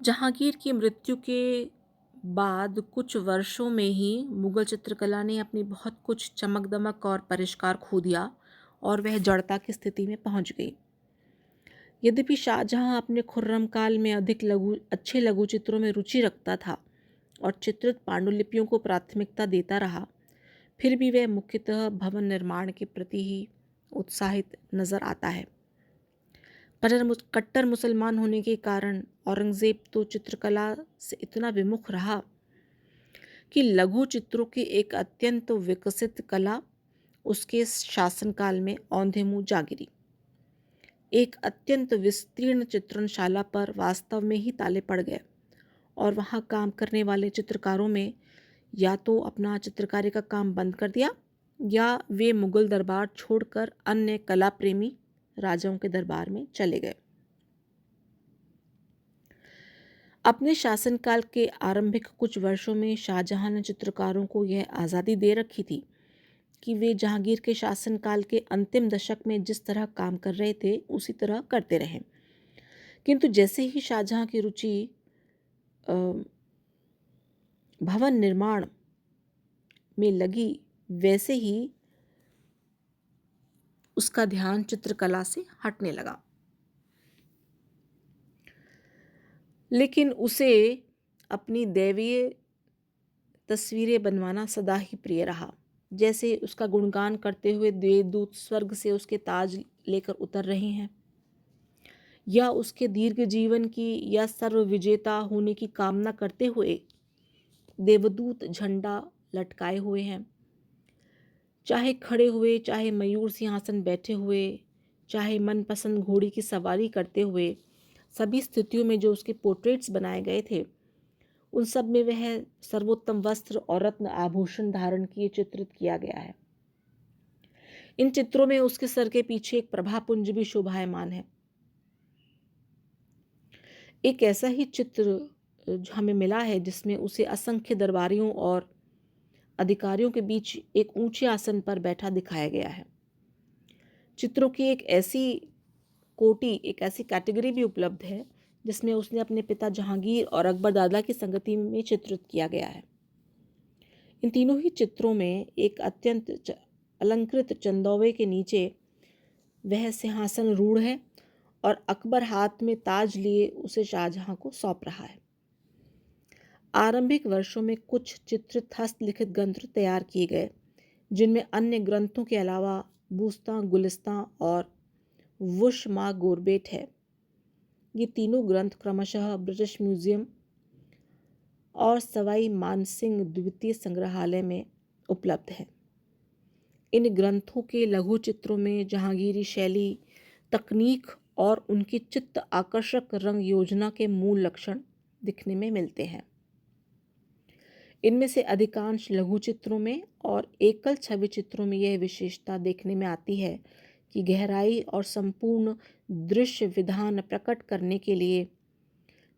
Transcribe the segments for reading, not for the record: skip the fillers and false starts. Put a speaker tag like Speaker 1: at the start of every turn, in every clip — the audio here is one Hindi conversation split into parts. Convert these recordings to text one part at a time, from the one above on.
Speaker 1: जहांगीर की मृत्यु के बाद कुछ वर्षों में ही मुगल चित्रकला ने अपनी बहुत कुछ चमक दमक और परिष्कार खो दिया और वह जड़ता की स्थिति में पहुंच गई। यद्यपि शाहजहां अपने खुर्रम काल में अधिक अच्छे लघु चित्रों में रुचि रखता था और चित्रित पांडुलिपियों को प्राथमिकता देता रहा, फिर भी वह मुख्यतः भवन निर्माण के प्रति ही उत्साहित नजर आता है। कट्टर मुसलमान होने के कारण औरंगजेब तो चित्रकला से इतना विमुख रहा कि लघु चित्रों की एक अत्यंत विकसित कला उसके शासनकाल में औंधे मुँह जा गिरी। एक अत्यंत विस्तीर्ण चित्रणशाला पर वास्तव में ही ताले पड़ गए और वहाँ काम करने वाले चित्रकारों में या तो अपना चित्रकारी का काम बंद कर दिया या वे मुगल दरबार छोड़कर अन्य कला प्रेमी राजाओं के दरबार में चले गए। अपने शासनकाल के आरंभिक कुछ वर्षों में शाहजहां ने चित्रकारों को यह आज़ादी दे रखी थी कि वे जहांगीर के शासनकाल के अंतिम दशक में जिस तरह काम कर रहे थे उसी तरह करते रहे। किंतु जैसे ही शाहजहां की रुचि अ, भवन निर्माण में लगी, वैसे ही उसका ध्यान चित्रकला से हटने लगा। लेकिन उसे अपनी दैवीय तस्वीरें बनवाना सदा ही प्रिय रहा। जैसे उसका गुणगान करते हुए देवदूत स्वर्ग से उसके ताज लेकर उतर रहे हैं, या उसके दीर्घ जीवन की या सर्व विजेता होने की कामना करते हुए देवदूत झंडा लटकाए हुए हैं। चाहे खड़े हुए, चाहे मयूर सिंहासन बैठे हुए, चाहे मनपसंद घोड़ी की सवारी करते हुए, सभी स्थितियों में जो उसके पोर्ट्रेट्स बनाए गए थे, उन सब में वह सर्वोत्तम वस्त्र और रत्न आभूषण धारण किए चित्रित किया गया है। इन चित्रों में उसके सर के पीछे एक प्रभापुंज भी शोभायमान है। एक ऐसा ही चित्र जो हमें मिला है जिसमें उसे असंख्य दरबारियों और अधिकारियों के बीच एक ऊंचे आसन पर बैठा दिखाया गया है। चित्रों की एक ऐसी कोटि, एक ऐसी कैटेगरी भी उपलब्ध है जिसमें उसने अपने पिता जहांगीर और अकबर दादा की संगति में चित्रित किया गया है। इन तीनों ही चित्रों में एक अत्यंत अलंकृत चंदौवे के नीचे वह सिंहासन रूढ़ है और अकबर हाथ में ताज लिए उसे शाहजहां को सौंप रहा है। आरंभिक वर्षों में कुछ चित्रित हस्तलिखित ग्रंथ तैयार किए गए, जिनमें अन्य ग्रंथों के अलावा बूस्तां, गुलिस्तां और वुश मा गोरबेट है। ये तीनों ग्रंथ क्रमशः ब्रिटिश म्यूजियम और सवाई मानसिंह द्वितीय संग्रहालय में उपलब्ध है। इन ग्रंथों के लघु चित्रों में जहांगीरी शैली, तकनीक और उनकी चित्त आकर्षक रंग योजना के मूल लक्षण दिखने में मिलते हैं। इनमें से अधिकांश लघु चित्रों में और एकल छवि चित्रों में यह विशेषता देखने में आती है कि गहराई और संपूर्ण दृश्य विधान प्रकट करने के लिए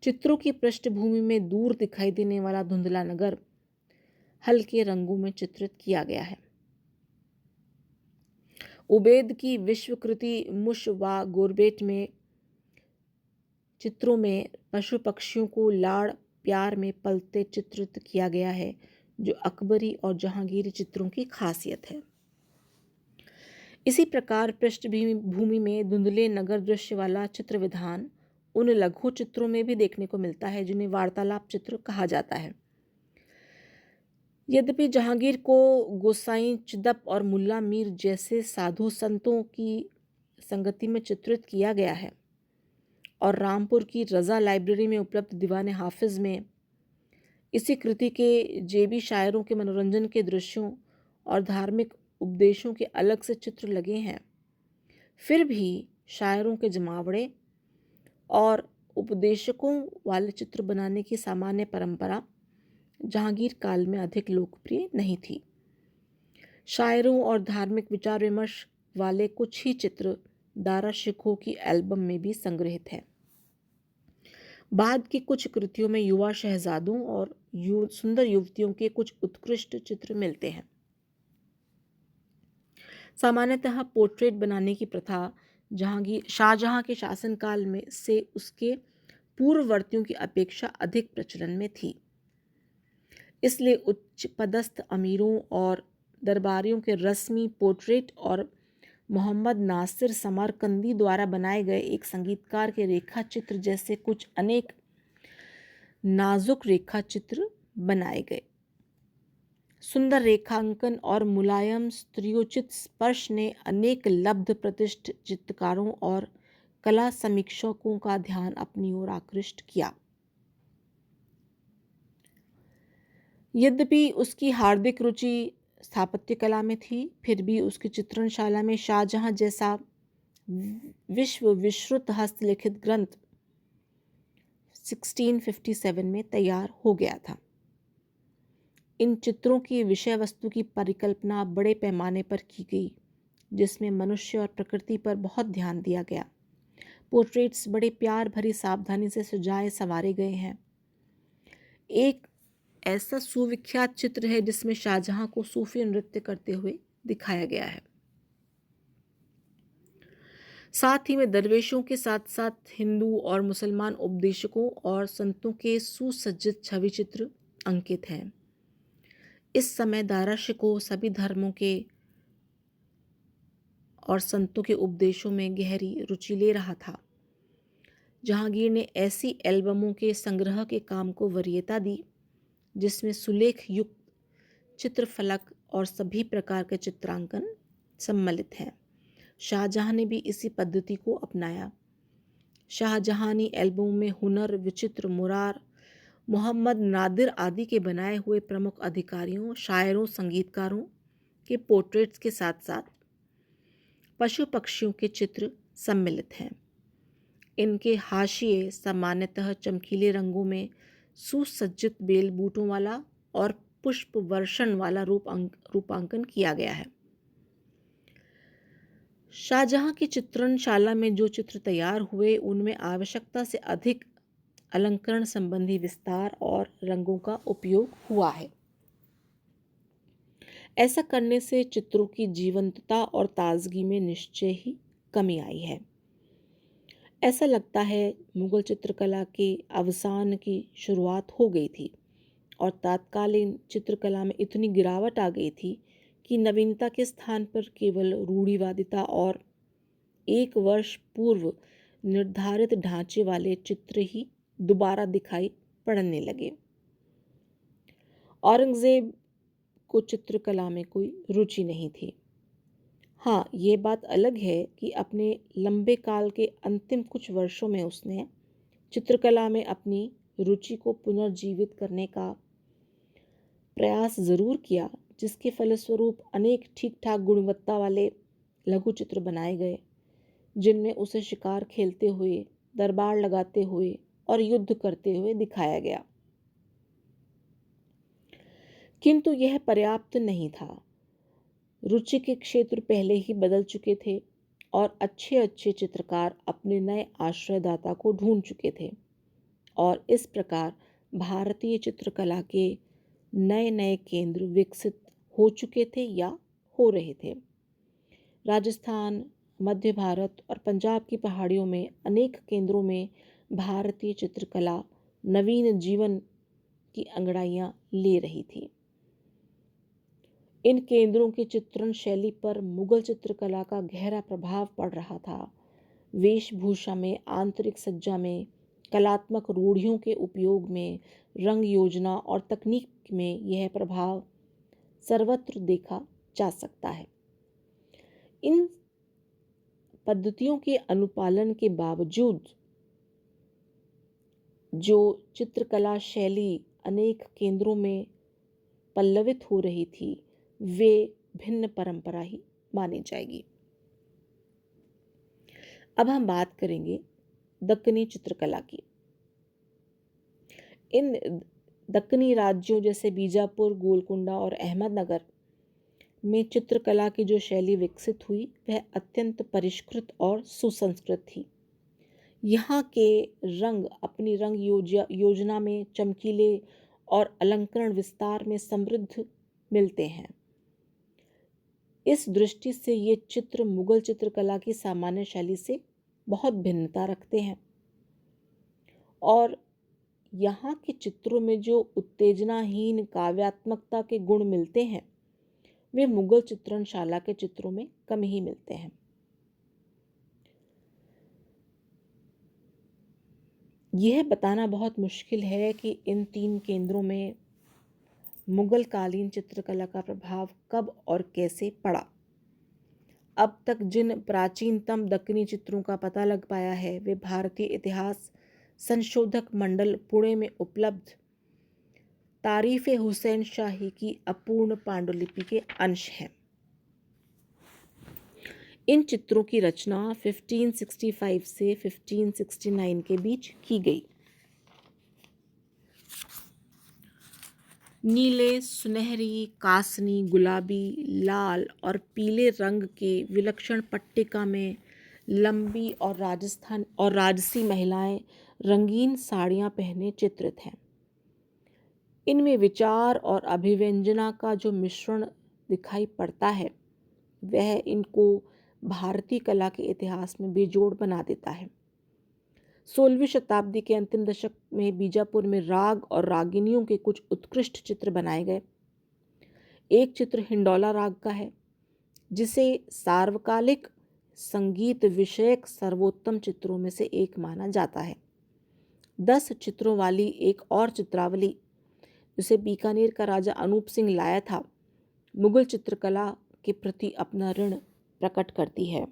Speaker 1: चित्रों की पृष्ठभूमि में दूर दिखाई देने वाला धुंधला नगर हल्के रंगों में चित्रित किया गया है। उबेद की विश्वकृति मुश व गोरबेट में चित्रों में पशु पक्षियों को लाड़ प्यार में पलते चित्रित किया गया है, जो अकबरी और जहांगीरी चित्रों की खासियत है। इसी प्रकार पृष्ठभूमि में धुंधले नगर दृश्य वाला चित्र विधान उन लघु चित्रों में भी देखने को मिलता है जिन्हें वार्तालाप चित्र कहा जाता है। यद्यपि जहांगीर को गोसाई चिदप और मुल्ला मीर जैसे साधु संतों की संगति में चित्रित किया गया है और रामपुर की रज़ा लाइब्रेरी में उपलब्ध दीवान हाफिज में इसी कृति के जेबी शायरों के मनोरंजन के दृश्यों और धार्मिक उपदेशों के अलग से चित्र लगे हैं, फिर भी शायरों के जमावड़े और उपदेशकों वाले चित्र बनाने की सामान्य परंपरा जहांगीर काल में अधिक लोकप्रिय नहीं थी। शायरों और धार्मिक विचार विमर्श वाले कुछ ही चित्र दारा शिकोह की एल्बम में भी संग्रहित है। बाद की कुछ कृतियों में युवा शहजादों और सुंदर युवतियों के कुछ उत्कृष्ट चित्र मिलते हैं। सामान्यतः पोर्ट्रेट बनाने की प्रथा शाहजहां के शासनकाल में से उसके पूर्ववर्तियों की अपेक्षा अधिक प्रचलन में थी। इसलिए उच्च पदस्थ अमीरों और दरबारियों के रस्मी पोर्ट्रेट और मोहम्मद नासिर समरकंदी द्वारा बनाए गए एक संगीतकार के रेखा चित्र जैसे कुछ अनेक नाजुक रेखा चित्र बनाए गए। सुंदर रेखांकन और मुलायम स्त्रियोचित स्पर्श ने अनेक लब्ध प्रतिष्ठित चित्रकारों और कला समीक्षकों का ध्यान अपनी ओर आकृष्ट किया। यद्यपि उसकी हार्दिक रुचि स्थापत्य कला में थी, फिर भी उसकी चित्रणशाला में शाहजहां जैसा विश्व विश्रुत हस्तलिखित ग्रंथ 1657 में तैयार हो गया था। इन चित्रों की विषय वस्तु की परिकल्पना बड़े पैमाने पर की गई, जिसमें मनुष्य और प्रकृति पर बहुत ध्यान दिया गया। पोर्ट्रेट्स बड़े प्यार भरी सावधानी से सजाए संवारे गए हैं। एक ऐसा सुविख्यात चित्र है जिसमें शाहजहां को सूफी नृत्य करते हुए दिखाया गया है। साथ ही में दरवेशों के साथ साथ हिंदू और मुसलमान उपदेशकों और संतों के सुसज्जित छवि चित्र अंकित हैं। इस समय दाराशिकों सभी धर्मों के और संतों के उपदेशों में गहरी रुचि ले रहा था। जहांगीर ने ऐसी एल्बमों के संग्रह के काम को वरीयता दी जिसमें सुलेख युक्त चित्रफलक और सभी प्रकार के चित्रांकन सम्मिलित हैं। शाहजहां ने भी इसी पद्धति को अपनाया। शाहजहानी एल्बम में हुनर, विचित्र मुरार, मोहम्मद नादिर आदि के बनाए हुए प्रमुख अधिकारियों, शायरों, संगीतकारों के पोर्ट्रेट्स के साथ साथ पशु पक्षियों के चित्र सम्मिलित हैं। इनके हाशिए सामान्यतः चमकीले रंगों में सुसज्जित बेल बूटों वाला और पुष्प वर्षण वाला रूपांकन किया गया है। शाहजहां की चित्रणशाला में जो चित्र तैयार हुए उनमें आवश्यकता से अधिक अलंकरण संबंधी विस्तार और रंगों का उपयोग हुआ है। ऐसा करने से चित्रों की जीवंतता और ताजगी में निश्चय ही कमी आई है। ऐसा लगता है मुगल चित्रकला के अवसान की शुरुआत हो गई थी और तात्कालीन चित्रकला में इतनी गिरावट आ गई थी कि नवीनता के स्थान पर केवल रूढ़िवादिता और एक वर्ष पूर्व निर्धारित ढांचे वाले चित्र ही दोबारा दिखाई पड़ने लगे। औरंगजेब को चित्रकला में कोई रुचि नहीं थी। हाँ, ये बात अलग है कि अपने लंबे काल के अंतिम कुछ वर्षों में उसने चित्रकला में अपनी रुचि को पुनर्जीवित करने का प्रयास जरूर किया, जिसके फलस्वरूप अनेक ठीक ठाक गुणवत्ता वाले लघु चित्र बनाए गए, जिनमें उसे शिकार खेलते हुए, दरबार लगाते हुए और युद्ध करते हुए दिखाया गया। किंतु यह पर्याप्त नहीं था। रुचि के क्षेत्र पहले ही बदल चुके थे और अच्छे अच्छे चित्रकार अपने नए आश्रयदाता को ढूंढ चुके थे और इस प्रकार भारतीय चित्रकला के नए नए केंद्र विकसित हो चुके थे या हो रहे थे। राजस्थान, मध्य भारत और पंजाब की पहाड़ियों में अनेक केंद्रों में भारतीय चित्रकला नवीन जीवन की अंगड़ाइयां ले रही थी। इन केंद्रों की चित्रण शैली पर मुगल चित्रकला का गहरा प्रभाव पड़ रहा था। वेशभूषा में, आंतरिक सज्जा में, कलात्मक रूढ़ियों के उपयोग में, रंग योजना और तकनीक में यह प्रभाव सर्वत्र देखा जा सकता है। इन पद्धतियों के अनुपालन के बावजूद जो चित्रकला शैली अनेक केंद्रों में पल्लवित हो रही थी, वे भिन्न परंपरा ही मानी जाएगी। अब हम बात करेंगे दक्कनी चित्रकला की। इन दक्कनी राज्यों जैसे बीजापुर, गोलकुंडा और अहमदनगर में चित्रकला की जो शैली विकसित हुई वह अत्यंत परिष्कृत और सुसंस्कृत थी। यहाँ के रंग अपनी रंग योजना में चमकीले और अलंकरण विस्तार में समृद्ध मिलते हैं। इस दृष्टि से ये चित्र मुगल चित्रकला की सामान्य शैली से बहुत भिन्नता रखते हैं और यहाँ के चित्रों में जो उत्तेजनाहीन काव्यात्मकता के गुण मिलते हैं वे मुगल चित्रणशाला के चित्रों में कम ही मिलते हैं। यह बताना बहुत मुश्किल है कि इन 3 केंद्रों में मुगल कालीन चित्रकला का प्रभाव कब और कैसे पड़ा। अब तक जिन प्राचीनतम दक्कनी चित्रों का पता लग पाया है वे भारतीय इतिहास संशोधक मंडल पुणे में उपलब्ध तारीफ हुसैन शाही की अपूर्ण पांडुलिपि के अंश हैं। इन चित्रों की रचना 1565 से 1569 के बीच की गई। नीले, सुनहरी, कासनी, गुलाबी, लाल और पीले रंग के विलक्षण पट्टिका में लंबी और राजसी महिलाएं रंगीन साड़ियां पहने चित्रित हैं। इनमें विचार और अभिव्यंजना का जो मिश्रण दिखाई पड़ता है वह इनको भारतीय कला के इतिहास में बेजोड़ बना देता है। 16वीं शताब्दी के अंतिम दशक में बीजापुर में राग और रागिनियों के कुछ उत्कृष्ट चित्र बनाए गए। एक चित्र हिंडोला राग का है जिसे सार्वकालिक संगीत विषयक सर्वोत्तम चित्रों में से एक माना जाता है। 10 चित्रों वाली एक और चित्रावली जिसे बीकानेर का राजा अनूप सिंह लाया था मुगल चित्रकला के प्रति अपना ऋण प्रकट करती है।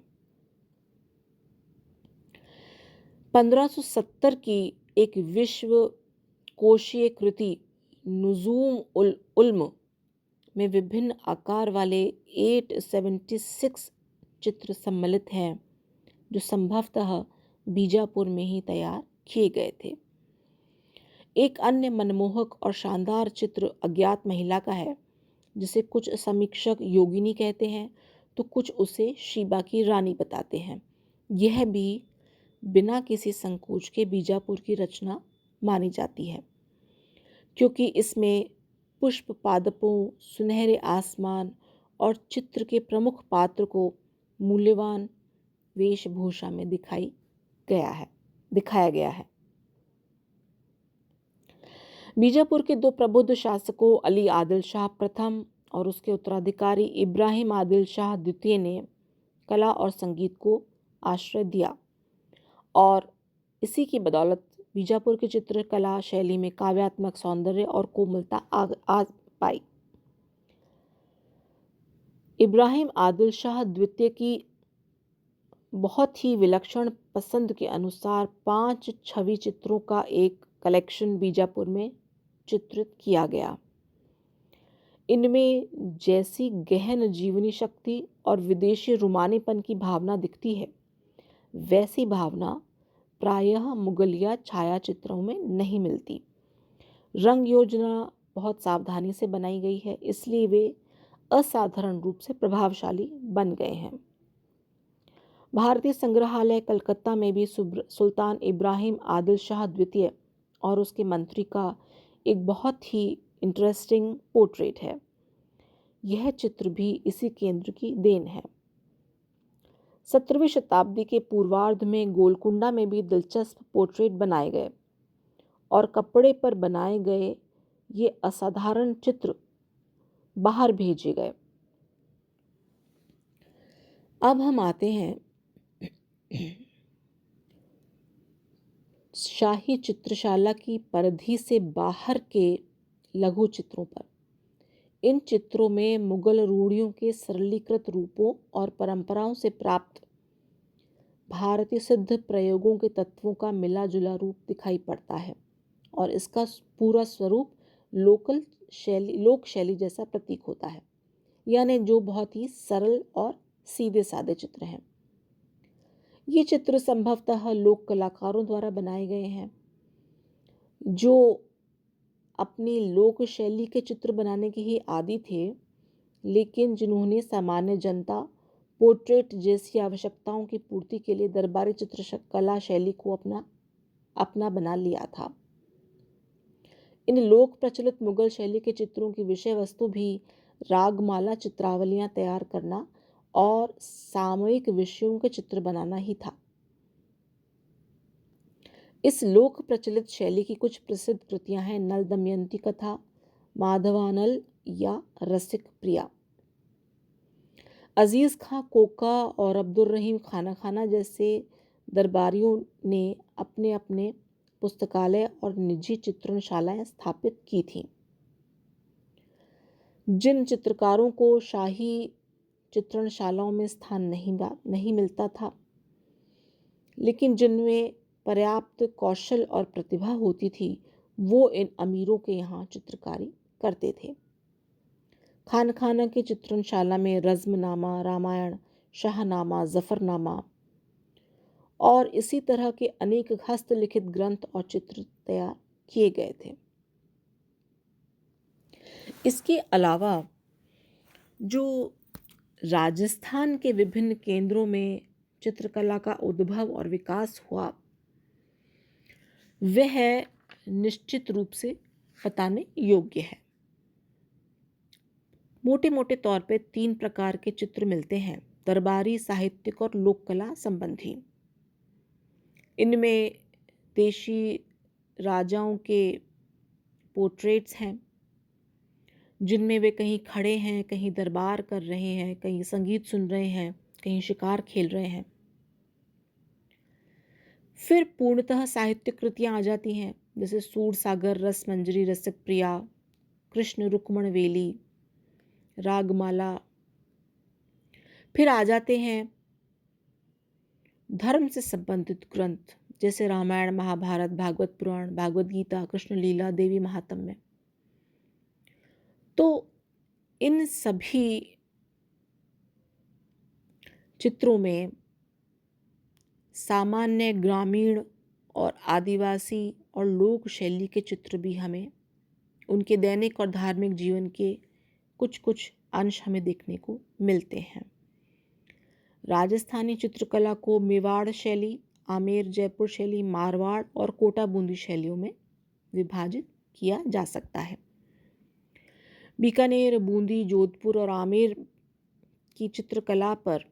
Speaker 1: 1570 की एक विश्व कोशीय कृति नुजूम उल उल्म में विभिन्न आकार वाले 876 चित्र सम्मिलित हैं जो संभवतः बीजापुर में ही तैयार किए गए थे। एक अन्य मनमोहक और शानदार चित्र अज्ञात महिला का है जिसे कुछ समीक्षक योगिनी कहते हैं तो कुछ उसे शीबा की रानी बताते हैं। यह भी बिना किसी संकोच के बीजापुर की रचना मानी जाती है क्योंकि इसमें पुष्प पादपों, सुनहरे आसमान और चित्र के प्रमुख पात्र को मूल्यवान वेशभूषा में दिखाया गया है। बीजापुर के 2 प्रबुद्ध शासकों अली आदिल शाह प्रथम और उसके उत्तराधिकारी इब्राहिम आदिल शाह द्वितीय ने कला और संगीत को आश्रय दिया और इसी की बदौलत बीजापुर की चित्रकला शैली में काव्यात्मक सौंदर्य और कोमलता आ पाई। इब्राहिम आदिल शाह द्वितीय की बहुत ही विलक्षण पसंद के अनुसार 5 छवि चित्रों का एक कलेक्शन बीजापुर में चित्रित किया गया। इनमें जैसी गहन जीवनी शक्ति और विदेशी रुमानेपन की भावना दिखती है वैसी भावना प्रायः मुगलिया छायाचित्रों में नहीं मिलती। रंग योजना बहुत सावधानी से बनाई गई है इसलिए वे असाधारण रूप से प्रभावशाली बन गए हैं। भारतीय संग्रहालय कलकत्ता में भी सुल्तान इब्राहिम आदिल शाह द्वितीय और उसके मंत्री का एक बहुत ही इंटरेस्टिंग पोर्ट्रेट है। यह चित्र भी इसी केंद्र की देन है। 17वीं शताब्दी के पूर्वार्ध में गोलकुंडा में भी दिलचस्प पोर्ट्रेट बनाए गए और कपड़े पर बनाए गए ये असाधारण चित्र बाहर भेजे गए। अब हम आते हैं शाही चित्रशाला की परिधि से बाहर के लघु चित्रों पर। इन चित्रों में मुगल रूढ़ियों के सरलीकृत रूपों और परंपराओं से प्राप्त भारतीय सिद्ध प्रयोगों के तत्वों का मिला जुला रूप दिखाई पड़ता है और इसका पूरा स्वरूप लोक शैली जैसा प्रतीक होता है, यानी जो बहुत ही सरल और सीधे सादे चित्र हैं। ये चित्र संभवतः लोक कलाकारों द्वारा बनाए गए हैं जो अपनी लोक शैली के चित्र बनाने के ही आदी थे, लेकिन जिन्होंने सामान्य जनता पोर्ट्रेट जैसी आवश्यकताओं की पूर्ति के लिए दरबारी चित्रकला शैली को अपना बना लिया था। इन लोक प्रचलित मुगल शैली के चित्रों की विषय वस्तु भी रागमाला चित्रावलियां तैयार करना और सामयिक विषयों के चित्र बनाना ही था। इस लोक प्रचलित शैली की कुछ प्रसिद्ध कृतियां हैं नल दमयंती कथा, माधवानल या रसिक प्रिया। अजीज खां कोका और अब्दुल रहीम खाना खाना जैसे दरबारियों ने अपने अपने पुस्तकालय और निजी चित्रणशालाएं स्थापित की थीं। जिन चित्रकारों को शाही चित्रणशालाओं में स्थान नहीं मिलता था, लेकिन जिनमें पर्याप्त कौशल और प्रतिभा होती थी, वो इन अमीरों के यहाँ चित्रकारी करते थे। खान खाना की चित्रणशाला में रज़्मनामा, रामायण, शाहनामा, जफरनामा और इसी तरह के अनेक हस्तलिखित ग्रंथ और चित्र तैयार किए गए थे। इसके अलावा जो राजस्थान के विभिन्न केंद्रों में चित्रकला का उद्भव और विकास हुआ, वह निश्चित रूप से बताने योग्य है। मोटे मोटे तौर पे 3 प्रकार के चित्र मिलते हैं: दरबारी, साहित्यिक और लोक कला संबंधी। इनमें देशी राजाओं के पोर्ट्रेट्स हैं, जिनमें वे कहीं खड़े हैं, कहीं दरबार कर रहे हैं, कहीं संगीत सुन रहे हैं, कहीं शिकार खेल रहे हैं। फिर पूर्णतः साहित्यिक कृतियां आ जाती हैं, जैसे सूरसागर, रसमंजरी, रसिक प्रिया, कृष्ण रुक्मण वेली, रागमाला। फिर आ जाते हैं धर्म से संबंधित ग्रंथ, जैसे रामायण, महाभारत, भागवत पुराण, भागवत गीता, कृष्ण लीला, देवी महात्म्य। तो इन सभी चित्रों में सामान्य, ग्रामीण और आदिवासी और लोक शैली के चित्र भी हमें, उनके दैनिक और धार्मिक जीवन के कुछ कुछ अंश हमें देखने को मिलते हैं। राजस्थानी चित्रकला को मेवाड़ शैली, आमेर जयपुर शैली, मारवाड़ और कोटा बूंदी शैलियों में विभाजित किया जा सकता है। बीकानेर, बूंदी, जोधपुर और आमेर की चित्रकला पर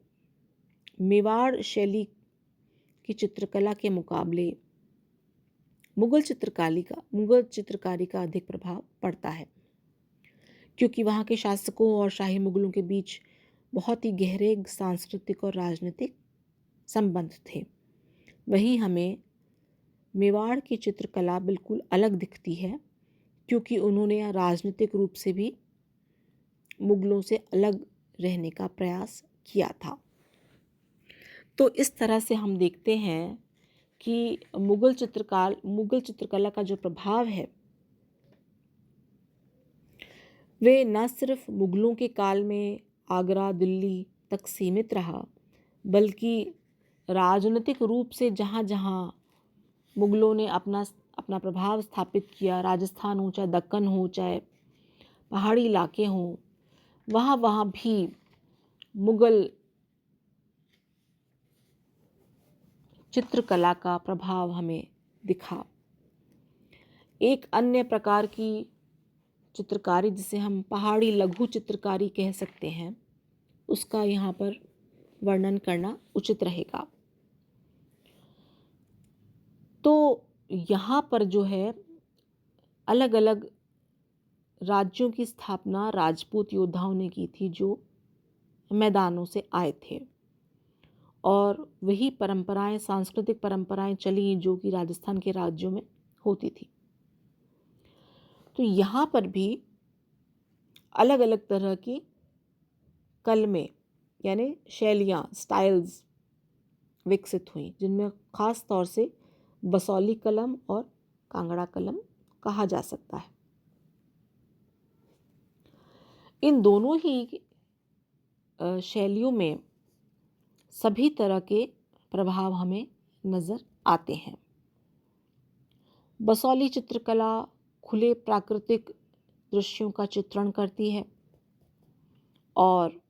Speaker 1: मेवाड़ शैली की चित्रकला के मुकाबले मुगल चित्रकारी का अधिक प्रभाव पड़ता है, क्योंकि वहाँ के शासकों और शाही मुगलों के बीच बहुत ही गहरे सांस्कृतिक और राजनीतिक संबंध थे। वहीं हमें मेवाड़ की चित्रकला बिल्कुल अलग दिखती है, क्योंकि उन्होंने राजनीतिक रूप से भी मुगलों से अलग रहने का प्रयास किया था। तो इस तरह से हम देखते हैं कि मुगल चित्रकला का जो प्रभाव है, वे न सिर्फ मुगलों के काल में आगरा, दिल्ली तक सीमित रहा, बल्कि राजनीतिक रूप से जहाँ जहाँ मुगलों ने अपना प्रभाव स्थापित किया, राजस्थान हो चाहे दक्कन हो चाहे पहाड़ी इलाके हों, वहाँ वहाँ भी मुगल चित्रकला का प्रभाव हमें दिखा। एक अन्य प्रकार की चित्रकारी, जिसे हम पहाड़ी लघु चित्रकारी कह सकते हैं, उसका यहाँ पर वर्णन करना उचित रहेगा। तो यहाँ पर जो है अलग अलग राज्यों की स्थापना राजपूत योद्धाओं ने की थी, जो मैदानों से आए थे, और वही परंपराएं, सांस्कृतिक परंपराएं चली जो कि राजस्थान के राज्यों में होती थी। तो यहाँ पर भी अलग अलग तरह की कलमें यानी शैलियाँ, स्टाइल्स विकसित हुई, जिनमें ख़ास तौर से बसौली कलम और कांगड़ा कलम कहा जा सकता है। इन दोनों ही शैलियों में सभी तरह के प्रभाव हमें नज़र आते हैं। बसौली चित्रकला खुले प्राकृतिक दृश्यों का चित्रण करती है और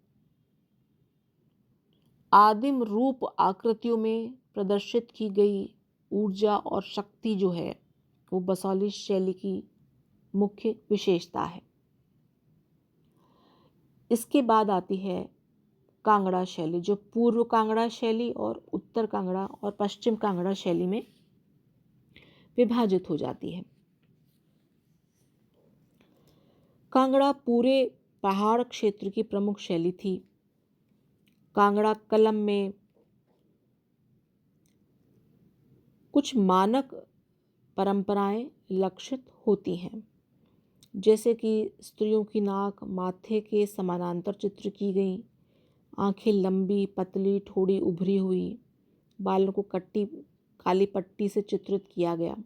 Speaker 1: आदिम रूप आकृतियों में प्रदर्शित की गई ऊर्जा और शक्ति जो है, वो बसौली शैली की मुख्य विशेषता है। इसके बाद आती है कांगड़ा शैली, जो पूर्व कांगड़ा शैली और उत्तर कांगड़ा और पश्चिम कांगड़ा शैली में विभाजित हो जाती है। कांगड़ा पूरे पहाड़ क्षेत्र की प्रमुख शैली थी। कांगड़ा कलम में कुछ मानक परंपराएं लक्षित होती हैं, जैसे कि स्त्रियों की नाक माथे के समानांतर चित्र की गई, आंखें लंबी पतली ठोड़ी उभरी हुई, बालों को काली पट्टी से चित्रित किया गया।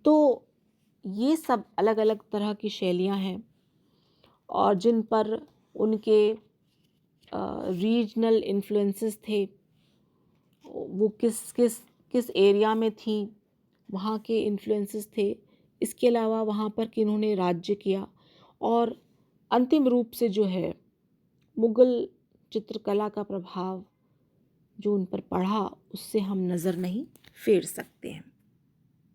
Speaker 1: तो ये सब अलग अलग तरह की शैलियाँ हैं और जिन पर उनके रीजनल इन्फ्लुएंसेस थे, वो किस किस किस एरिया में थी, वहाँ के इन्फ्लुएंसेस थे। इसके अलावा वहाँ पर किन्होंने राज्य किया और अंतिम रूप से जो है मुग़ल चित्रकला का प्रभाव जो उन पर पड़ा, उससे हम नज़र नहीं फेर सकते हैं।